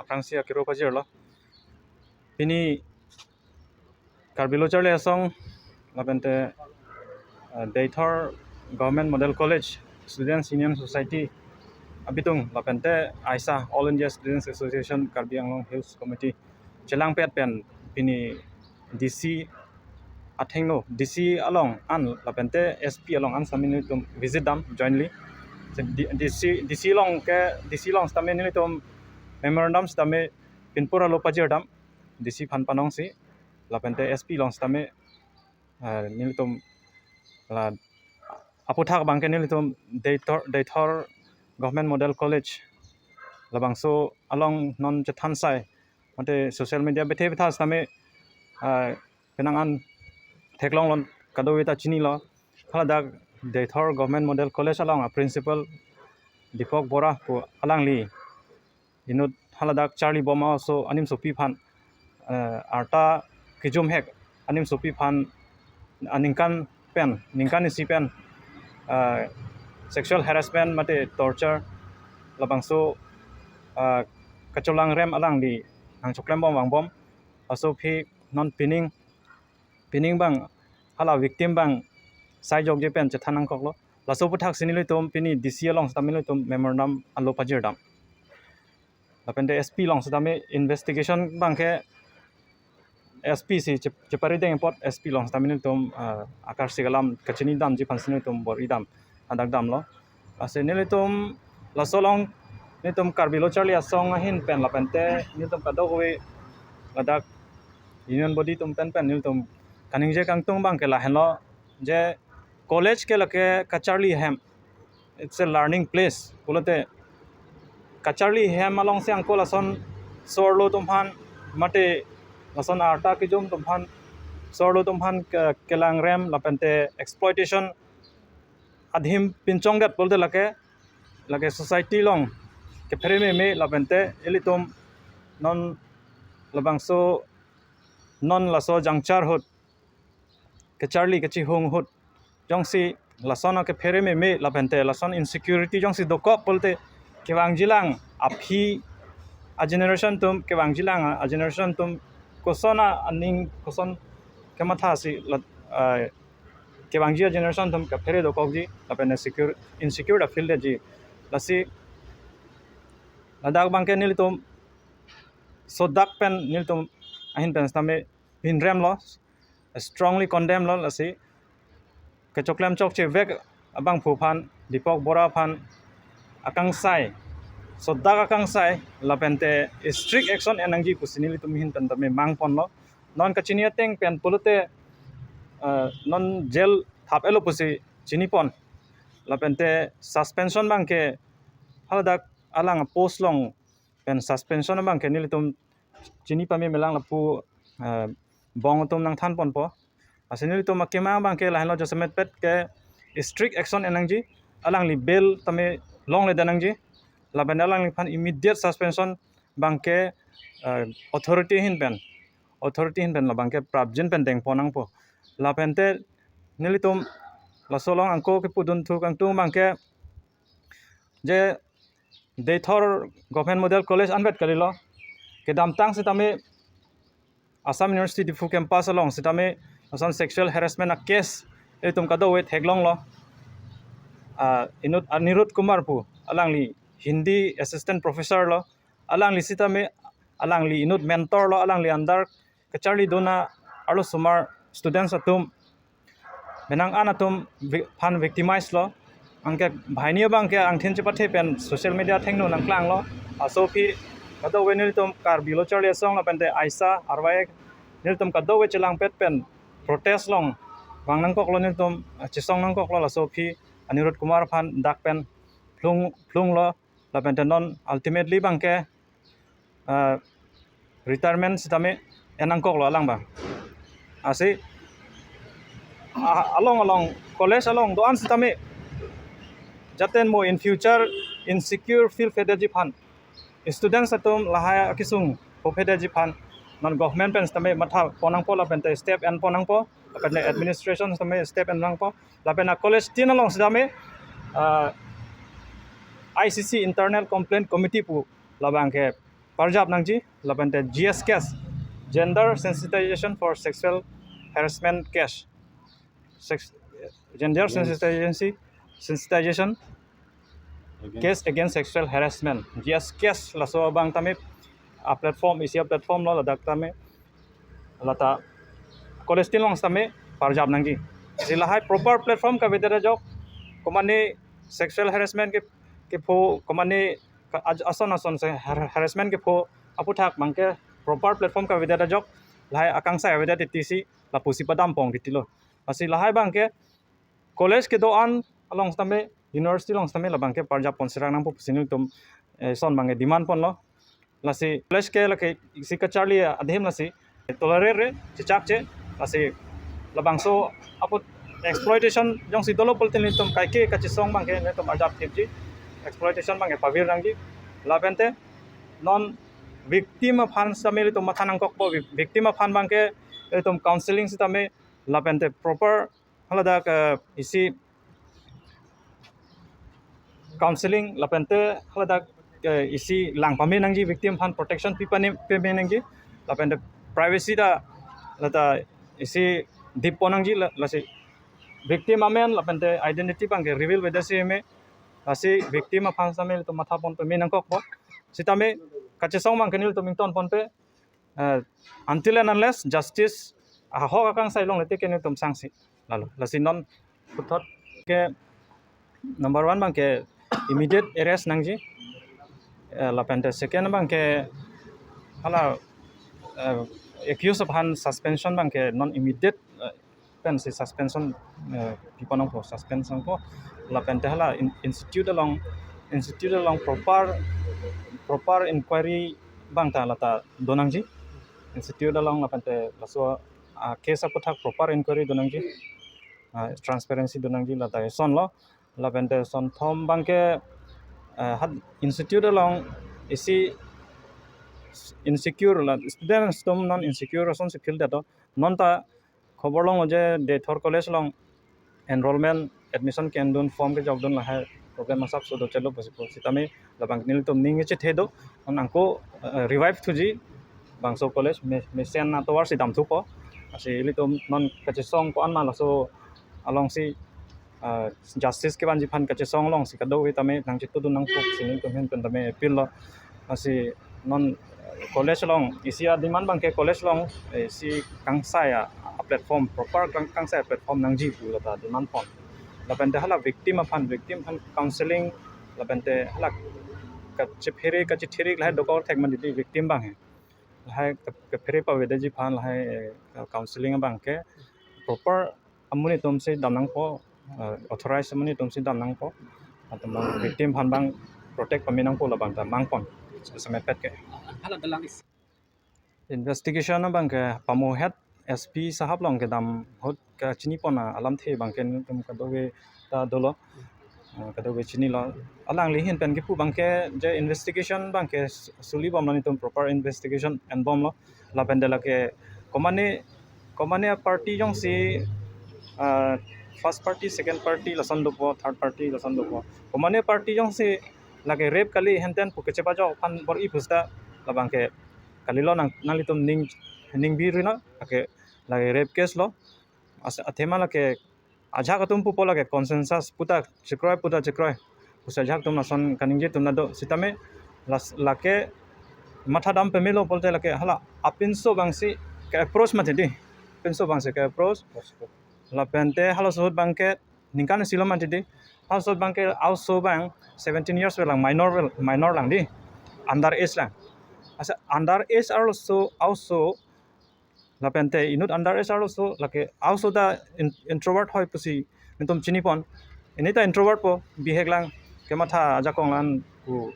akangsai kiro pajir lo pini karbilo charle asong lapente Daythor Government Model College Students Union Society abitung lapente AISA All India Students Association Karbi Anglong Hills Committee Cholangrem pen pini DC athengno DC along an lapente SP along an samin tum visit dam jointly DC long stamen ni tum memorandum stame pinpura lo pajir dam DC phan panong si lapente SP long stame ni tum la aputhak bangke ni tum Daythor Government Model College labangso along non chathansai mate social media bethe betha stame penangan theklong lon kadowita chini lo khaladak Daythor Government Model College along a principal Dipok Bora ko alangli inut haladak Charlie Boma so anim sopi phan arta kijum hek anim sopi phan aningkan pen ningkan isi pen sexual harassment mate torture labangso Cholangrem alang di ang Cholangrem bang bom aso phi non pinning bang hala victim bang sai jog je pen chathanang koklo laso puthak sinili tom pini DC long stamilo tom memorandum allo pajir dam lapende SP long stame investigation bangke SP si chepari deng pot SP long stamilo tom akar sigalam kachini dam ji pansini tom bor idam adak dam lo ase nili tom laso long ni tom karbilo charli asong hin pen lapente ni tom kadogwe adak union body tom pen nil tom kaning je kangtung bangke la henlo je college ke lake kacharli hem it's a learning place pulote kacharli hem along se angko lason sorlo tumphan mate lason arta kijum tumphan sorlo tumphan Cholangrem lapente exploitation adhim pinchongat bolte lake society long ke phere me lapente elitum non labangso non laso jangchar hut kacharli kachi hung hut jongsi lason ke phere me lapente lason insecurity jongsi dokop bolte kewang jilang aphi a generation tum kewang jilang a generation tum kosona aning koson kematha si kewang ji generation tum ke phere dokok ji lapene insecure da feel ji lasi ladak bangke nil tum sodak pen nil tum ahin pen stame pinrem lo strongly condemn lo lasi ke choklem chok che vek Abangphu phan Dipok Bora phan akangsai sodak akangsai lapente strict action nangji kusinili tum hin pen tame mangpon lo non kachinia teng pen polute non jail thap elo pusi chinipon lapente suspension bangke haladak alang post long pen suspension bangke nilitum chini pame melang lapu bong tum nang than pon po asenili to makema bangke lahlo josemet pet ke strict action enangji alang li bail tame long le danangji laben alang li phan immediate suspension bangke authority hin pen la bangke prabjin pen deng ponang po lapente nilitum la solong angko ke pudun thu kang tu bangke je Daythor Government Model College anbet kalilo ke damtang sitame Assam University Dipok campus along sitame asan sexual harassment a case etum kado we theglong lo inut Anirudh Kumar pu alangli Hindi assistant professor lo alangli sitame alangli inut mentor lo alangli andar kacharli dona alo sumar students atum benang anatum phan victimize lo angke bhaini bangke angthen chepathe pen social media thengno nangklang lo asopi kado we niltum karbilo charli song lapente AISA arwae niltum kado we chelang pet pen protest long wangnang kok lo niltum chisong nang kok lo asopi Anirudh Kumar phan dak pen plung lo lapente non ultimately bangke retirement sitame enang kok lo alang bang asi along college along doan sitame jaten mo in future insecure feel fedaji phan students atum lahaya kisung po fedaji phan non government pen stame matha ponang po la pente step and ponang po apne administration stame step and rang po la pena college tin along stame ICC internal complaint committee pu labang ke parjab nangji lapente GS case gender sensitization for sexual harassment case gender sensitization case against sexual harassment GS case laso bang tame a platform isia platform lo ladak tame lata college tin long tame parjab nangji silahai proper platform ka vedera jok komani sexual harassment ke pho komani ason se harassment ke pho aputhak mangke proper platform ka vedera jok lahai akangsai vedera tisi la pusi padam pong ditilo asi lahai bangke college ke doan along tame university long tame la bangke parjab ponsirang nang pu sinil tum son bange demand pon lo lasi college ke lake sika charlie adhem lasi tolerate chichak che lasi labangso aput exploitation jong si dolo polten tum kai ke ka chisong bangke ne tum parjab tipji exploitation bange pavir nangji labente non victim of han sameli tum mathanang kok po victim of han bangke tum counseling sitame labente proper halada ka isi counseling lapente halada isi lang pame nangji victim fan protection pame nangji lapente privacy da lata isi dipo nangji lasi victim amen lapente identity bangke reveal wedasi me lasi victim fan samel to matha pon pame nangkok po sitame kachesong mangkenil to mington pon pe until and unless justice ahok akangsai long lete kenil tum sangsi lalu lasi non puthot ke number 1 bangke immediate arrest nangji lapente second bangke hala accused of han suspension bangke non immediate pen si suspension piponong po suspension po lapente hala institute along proper inquiry bangta lata donangji institute along lapente laso case aputhak proper inquiry donangji transparency donangji lata son lo lapente son thom bangke had institute along isi insecure la students tom non insecure son se feel dato non ta khobor long je de thor college long enrollment admission can don form ke jog don la hai program masap so do chalo possible sitame labang nil tom ning che thedo on angko revive thuji bangso college me sen na towar si dam thu po asi li tom non ka che song ko an ma la so along si justice ke banji phan ka che song long si ka do tame nang chitu du nang pok sini ko hen pen tame appeal lo asi non college long isia demand bangke college long si kangsai platform proper kangsai platform nangji pu la demand pon lapente hala victim fan counseling lapente hala ka chephere ka chithiri lai dokor thek man di victim bang he hai ka phere pa wede ji phan lai counseling bangke proper amuni tom se damnang po authorized amuni tom se damnang po atam victim fan bang protect paminang po la bang ta mang pon sama pet ke hala dalang investigation bang ke pamo head SP sahab long ke dam hot ka chini pona alam the bang ken tum ka doge ta dolo ka doge chini lo alang li hin pen ke pu bang ke je investigation bang ke suli bom ni tum proper investigation and bom lo la pendela ke komane party jong si first party second party lasan do po third party lasan do po komane party jong si lage rape kali henten pu ke chepa jo pan bor i pusta la bang ke kalilo nang litum ning birina ake lage rape case lo athema lake ajha katum pu pola ke consensus puta chikroi pusa jak tum nason kaningje tum na do sitame lake matha dam pe melo polte lake hala apinso bangsi ke approach mate di pinso bangsi ke approach la pente hala so bangke ningkan silo mate di hala so bangke also bang 17 years lang minor lang di under age lang asa under age also lapente inut under age also lake also da introvert hoi pusi nitum chini pon inita introvert po bihek lang kematha jakong lan ku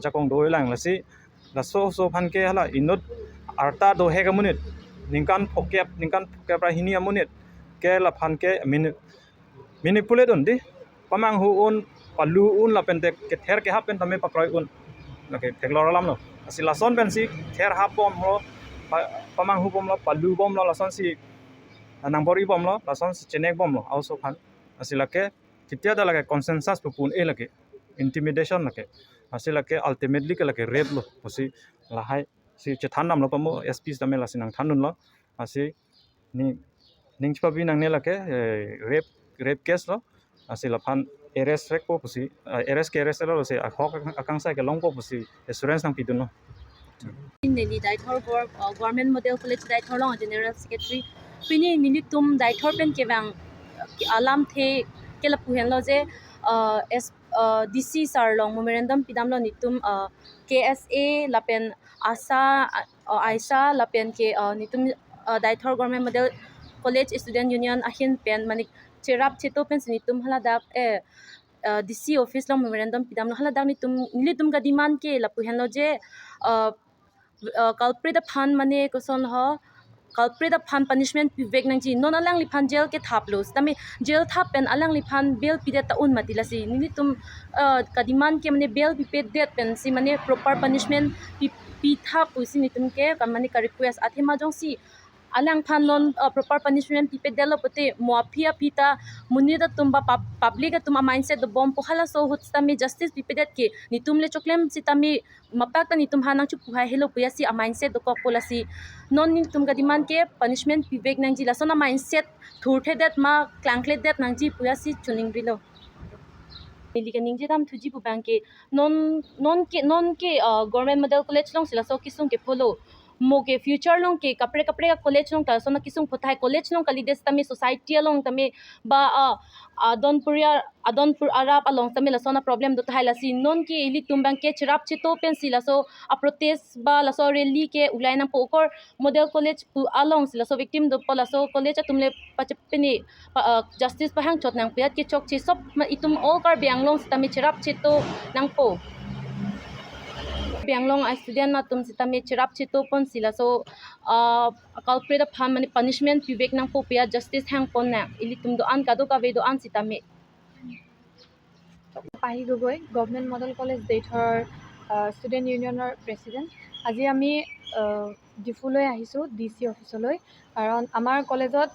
jakong doi lang lasi la so phan ke hala inut arta do he gamunit ningkan phokep ra hini amunit ke la phan ke manipulate on di pamang hu un palu un lapente ke ther ke hapen tame paproi un lake tekloralam no asila son pensi ther hapom lo pamang hu bom lo palu bom lo lason si nangbori bom lo lason si chenek bom lo also phan asila ke kitia da lage consensus pupun e lage intimidation lake asi lake ultimately ke lake rape lo asi lahai si chethan nam lo pamo SP dame la sinang thanun lo asi ni ningpa bi nang ne lake rape case lo asi laphan arrest rek po pusi arrest ke arrest lo se akhok akangsai ke long po pusi assurance nang pidun lo Nili Daithor Government Model College Daithor long General Secretary pini nili tum Daithor pen kevang alam the kela puhen lo je DC sar long memorandum pidam lo nitum KSA lapen AISA lapen ke nitum Daithor Government Model College Student Union ahin pen manik cherap cheto pen nitum haladak DC office long memorandum pidam lo haladak nitum ka demand ke la puhen lo je culprit aphan mane koson ho culprit aphan punishment pivek nangji non alang liphan jail ke thaplos tami jail thap pen alang liphan bail pide ta un matilasi nini tum kadiman ke mane bail pipet det pen si mane proper punishment pi thap pusi nitum ke kamani ka request athema jongsi alang phan non proper punishment pipet delo pote muafia pita munida tumba public tuma mindset the bomb pohala so hutstami justice pipedet ke nitum le choklem sitami mapakta nitum hanang chu puhai hello puyasi a mindset the kokpolasi non nitum ga demand ke punishment pivek nangji la sona mindset thurthe det ma clankle det nangji puyasi chuning rilo Nilika ningji dam thuji pu bank ke non ke government model college long sila so kisung ke follow moge future long ke kapre ka college long ta sona kisung photai college long kalides tami society long tami ba adonpur arab along tami la sona problem do thai la si non ke ili tumbang ke chirap chito pen sila so a protest ba la so rally ke ulaina po okor model college pu along sila so victim do pola so college tumle pachepeni justice pahang chot nang piat ke chok chi sop itum all kar bianglong tami chirap chito nang po Bianglong a student na tum sitami chirap chito pon sila so culprit of harm punishment pivek nang po pia justice hang pon na ili tum do an kado ka ve do an sitami Pahi Gogoi Government Model College Daithor Student Unionor President আজি আমি ডিফুলৈ আহিছোঁ DC অফিচলৈ কাৰণ আমাৰ কলেজত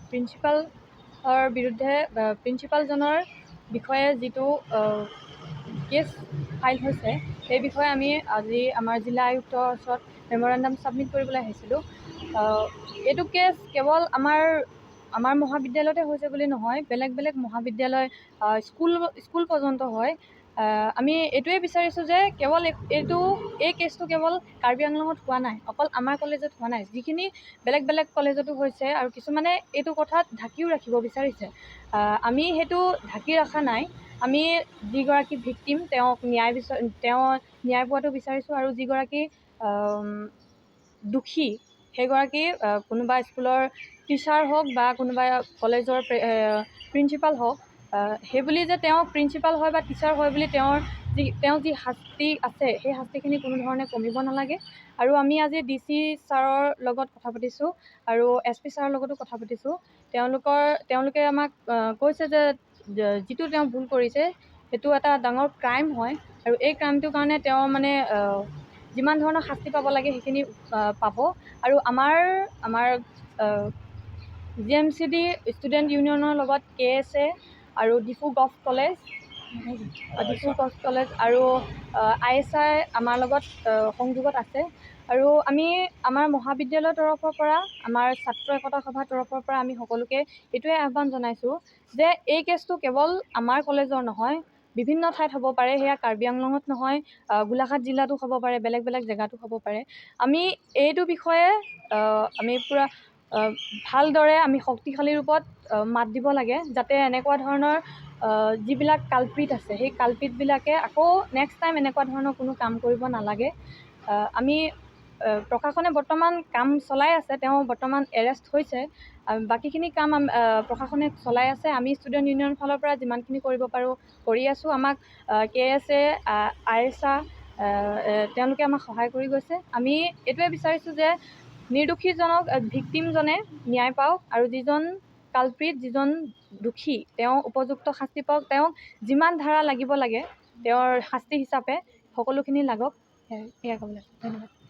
প্ৰিন্সিপালৰ বিৰুদ্ধে প্ৰিন্সিপালজনৰ বিষয়ে যিটো কেছ ফাইল হৈছে সেই বিষয়ে আমি আজি আমাৰ জিলা আয়ুক্তৰ ওচৰত মেমৰেণ্ডাম ছাবমিট কৰিবলৈ আহিছিলোঁ এইটো কেছ কেৱল আমাৰ মহাবিদ্যালয়তে হৈছে বুলি নহয় বেলেগ মহাবিদ্যালয় স্কুল পৰ্যন্ত হয় আমি এইটোৱে বিচাৰিছোঁ যে কেৱল এই কেছটো কেৱল কাৰ্বি আংলঙত হোৱা নাই অকল আমাৰ কলেজত হোৱা নাই যিখিনি বেলেগ কলেজতো হৈছে আৰু কিছুমানে এইটো কথাত ঢাকিও ৰাখিব বিচাৰিছে আমি সেইটো ঢাকি ৰখা নাই আমি যিগৰাকী ভিক্টিম তেওঁক ন্যায় পোৱাটো বিচাৰিছোঁ আৰু যিগৰাকী দুখী সেইগৰাকী কোনোবা স্কুলৰ টিচাৰ হওক বা কোনোবা কলেজৰ প্ৰিন্সিপাল হওক সেইবুলি যে তেওঁ প্ৰিন্সিপাল হয় বা টিচাৰ হয় বুলি তেওঁ যি শাস্তি আছে সেই শাস্তিখিনি কোনো ধৰণে কমিব নালাগে আৰু আমি আজি DC ছাৰৰ লগত কথা পাতিছোঁ আৰু SP ছাৰৰ লগতো কথা পাতিছোঁ তেওঁলোকে আমাক কৈছে যে যিটো তেওঁ ভুল কৰিছে সেইটো এটা ডাঙৰ ক্ৰাইম হয় আৰু এই ক্ৰাইমটোৰ কাৰণে তেওঁ মানে যিমান ধৰণৰ শাস্তি পাব লাগে সেইখিনি পাব আৰু আমাৰ GMCD ষ্টুডেণ্ট ইউনিয়নৰ লগত KSA আৰু ডিফু গভ কলেজ আৰু AISA আমাৰ লগত সংযোগত আছে আৰু আমি আমাৰ মহাবিদ্যালয়ৰ তৰফৰ পৰা আমাৰ ছাত্ৰ একতা সভাৰ তৰফৰ পৰা আমি সকলোকে এইটোৱে আহ্বান জনাইছোঁ যে এই কেছটো কেৱল আমাৰ কলেজৰ নহয় বিভিন্ন ঠাইত হ'ব পাৰে সেয়া কাৰ্বি আংলঙত নহয় গোলাঘাট জিলাতো হ'ব পাৰে বেলেগ জেগাতো হ'ব পাৰে আমি এইটো বিষয়ে আমি পূৰা ভালদৰে আমি শক্তিশালী ৰূপত মাত দিব লাগে যাতে এনেকুৱা ধৰণৰ যিবিলাক কালপ্ৰিট আছে সেই কালপ্ৰিটবিলাকে আকৌ নেক্সট টাইম এনেকুৱা ধৰণৰ কোনো কাম কৰিব নালাগে আমি প্ৰশাসনে বৰ্তমান কাম চলাই আছে তেওঁ বৰ্তমান এৰেষ্ট হৈছে বাকীখিনি কাম প্ৰশাসনে চলাই আছে আমি ষ্টুডেণ্ট ইউনিয়নৰ ফালৰ পৰা যিমানখিনি কৰিব পাৰোঁ কৰি আছোঁ আমাক KSA AISA তেওঁলোকে আমাক সহায় কৰি গৈছে আমি এইটোৱে বিচাৰিছোঁ যে নিৰ্দোষীজনক ভিক্টিমজনে ন্যায় পাওক আৰু যিজন কালপ্ৰিট যিজন দোষী তেওঁ উপযুক্ত শাস্তি পাওক তেওঁক যিমান ধাৰা লাগিব লাগে তেওঁৰ শাস্তি হিচাপে সকলোখিনি লাগক এয়া ক'বলৈ ধন্যবাদ